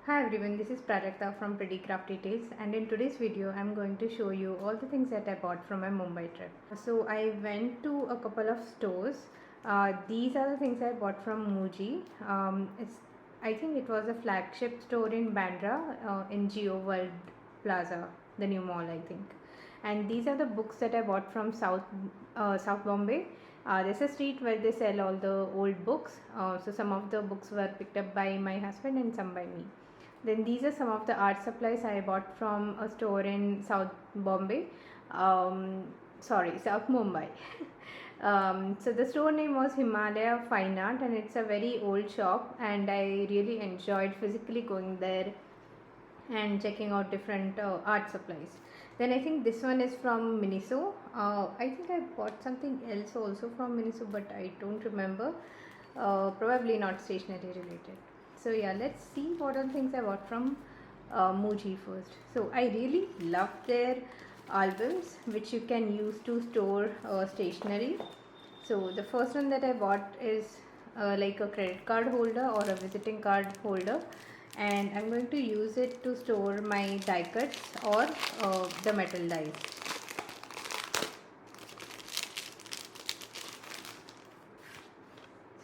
Hi everyone, this is Prajakta from PrettyCraftyTales, and in today's video I'm going to show you all the things that I bought from my Mumbai trip. So I went to a couple of stores. These are the things I bought from Muji. I think it was a flagship store in Bandra, in Jio World Plaza, the new mall I think. And these are the books that I bought from South Bombay. There's a street where they sell all the old books. So some of the books were picked up by my husband and some by me. Then these are some of the art supplies I bought from a store in South Bombay. South Mumbai. So the store name was Himalaya Fine Art, and it's a very old shop, and I really enjoyed physically going there and checking out different art supplies. Then I think this one is from Miniso. I think I bought something else also from Miniso, but I don't remember. Probably not stationery related. So yeah, let's see what are the things I bought from Muji first. So I really love their albums, which you can use to store stationery. So the first one that I bought is like a credit card holder or a visiting card holder, and I'm going to use it to store my die cuts or the metal dies.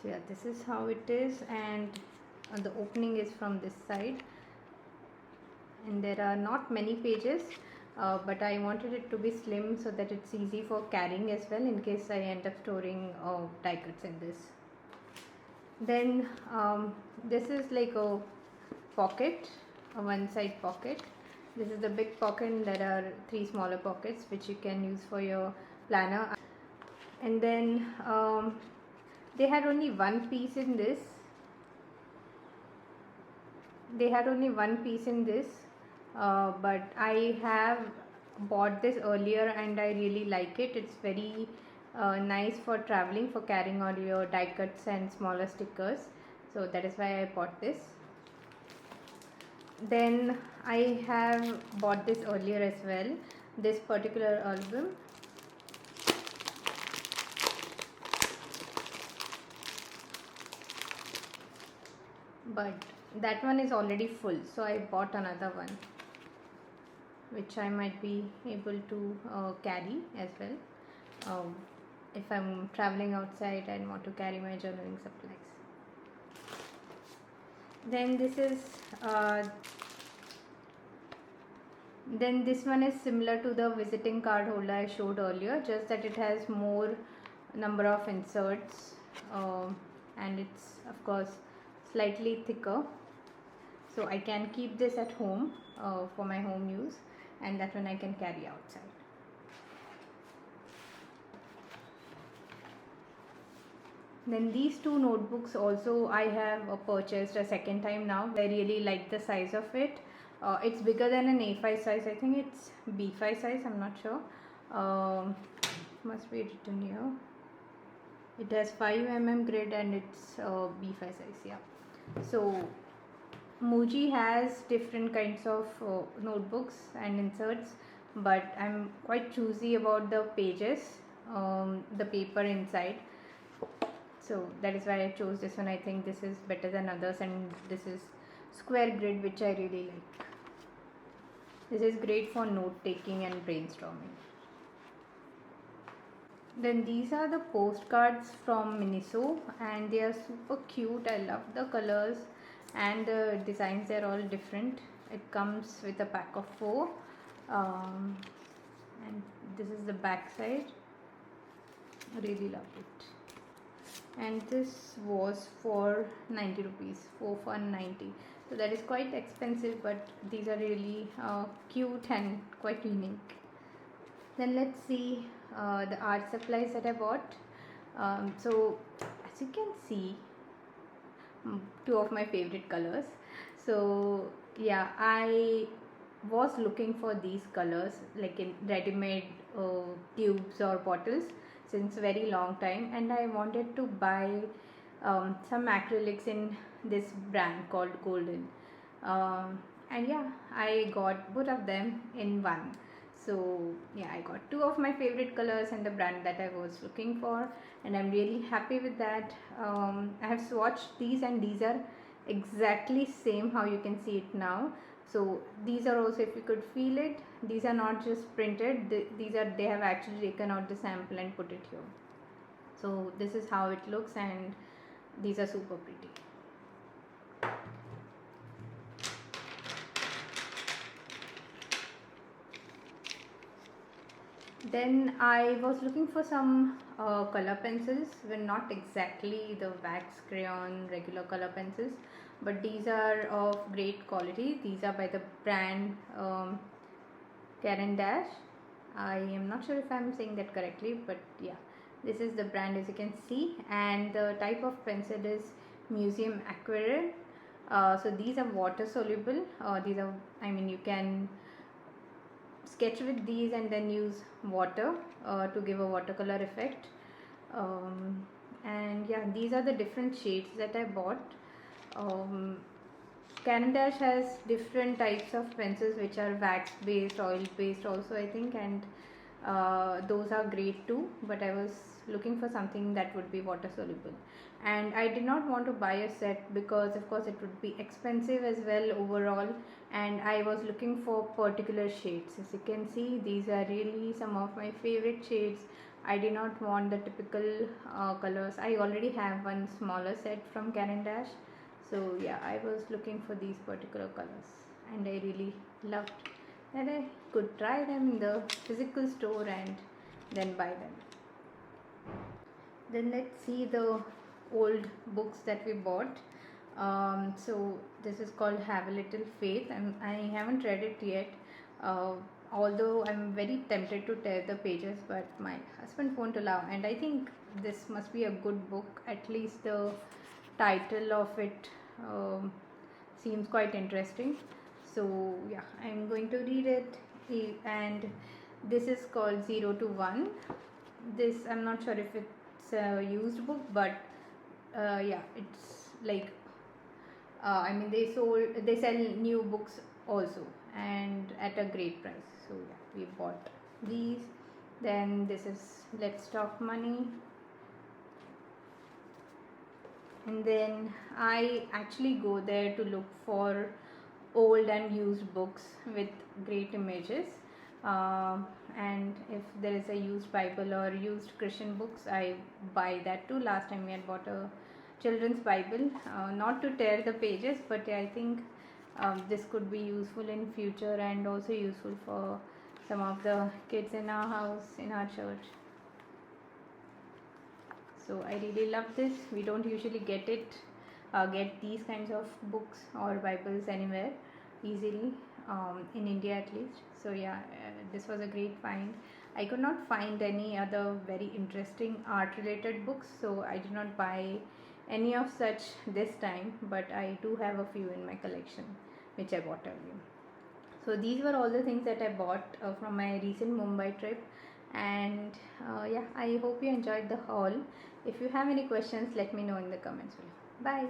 So yeah, this is how it is, and the opening is from this side, and there are not many pages, but I wanted it to be slim so that it's easy for carrying as well in case I end up storing die cuts in this. Then this is like a pocket, a one side pocket. This is the big pocket, and there are three smaller pockets which you can use for your planner. And then they had only one piece in this. But I have bought this earlier and I really like it. It's very nice for traveling, for carrying all your die cuts and smaller stickers. So that is why I bought this. Then I have bought this earlier as well, this particular album. But that one is already full, so I bought another one which I might be able to carry as well if I'm traveling outside and want to carry my journaling supplies. Then this one is similar to the visiting card holder I showed earlier, just that it has more number of inserts, and it's of course slightly thicker, so I can keep this at home for my home use, and that one I can carry outside. Then these two notebooks also I have purchased a second time now. I really like the size of it. It's bigger than an A5 size. I think it's B5 size, I'm not sure. Must be written here. It has 5mm grid and it's B5 size, yeah. So Muji has different kinds of notebooks and inserts, but I'm quite choosy about the pages, the paper inside. So that is why I chose this one. I think this is better than others, and this is square grid, which I really like. This is great for note taking and brainstorming. Then these are the postcards from Miniso, and they are super cute. I love the colors and the designs. They're all different. It comes with a pack of 4, and this is the back side. I really love it. And this was for 90 rupees, 4 for 90. So that is quite expensive, but these are really cute and quite unique. Then let's see the art supplies that I bought. So as you can see, two of my favorite colors. So yeah, I was looking for these colors like in ready-made tubes or bottles since very long time, and I wanted to buy some acrylics in this brand called Golden, and yeah, I got both of them in one. So yeah, I got two of my favorite colors and the brand that I was looking for, and I'm really happy with that. I have swatched these, and these are exactly same how you can see it now. So these are also, if you could feel it, these are not just printed, these are, they have actually taken out the sample and put it here. So this is how it looks, and these are super pretty. Then I was looking for some color pencils, well, not exactly the wax crayon regular color pencils, but these are of great quality. These are by the brand Caran D'ache. I am not sure if I am saying that correctly, but yeah, this is the brand as you can see, and the type of pencil is Museum Aquarelle. So these are water soluble. These are, I mean, you can sketch with these and then use water to give a watercolor effect. And yeah, these are the different shades that I bought. Caran D'ache has different types of pencils which are wax based, oil based also, I think, and those are great too, but I was looking for something that would be water soluble, and I did not want to buy a set because of course it would be expensive as well overall, and I was looking for particular shades. As you can see, these are really some of my favorite shades. I did not want the typical colors. I already have one smaller set from Caran D'ache, so yeah, I was looking for these particular colors, and I really loved that I could try them in the physical store and then buy them. Then let's see the old books that we bought. So this is called Have a Little Faith, and I haven't read it yet. Although I'm very tempted to tear the pages, but my husband won't allow. And I think this must be a good book. At least the title of it seems quite interesting. So yeah, I'm going to read it. And this is called 0 to 1. This, I'm not sure if it's a used book, but yeah, it's like I mean, they sell new books also, and at a great price. So yeah, we bought these. Then this is Let's Talk Money. And then I actually go there to look for old and used books with great images. And if there is a used Bible or used Christian books, I buy that too. Last time we had bought a children's Bible, not to tear the pages, but I think this could be useful in future and also useful for some of the kids in our house, in our church. So I really love this. We don't usually get these kinds of books or Bibles anywhere easily, in India at least. So yeah, this was a great find. I could not find any other very interesting art related books, so I did not buy any of such this time, but I do have a few in my collection which I bought earlier. So these were all the things that I bought from my recent Mumbai trip, and yeah, I hope you enjoyed the haul. If you have any questions, let me know in the comments below. Bye.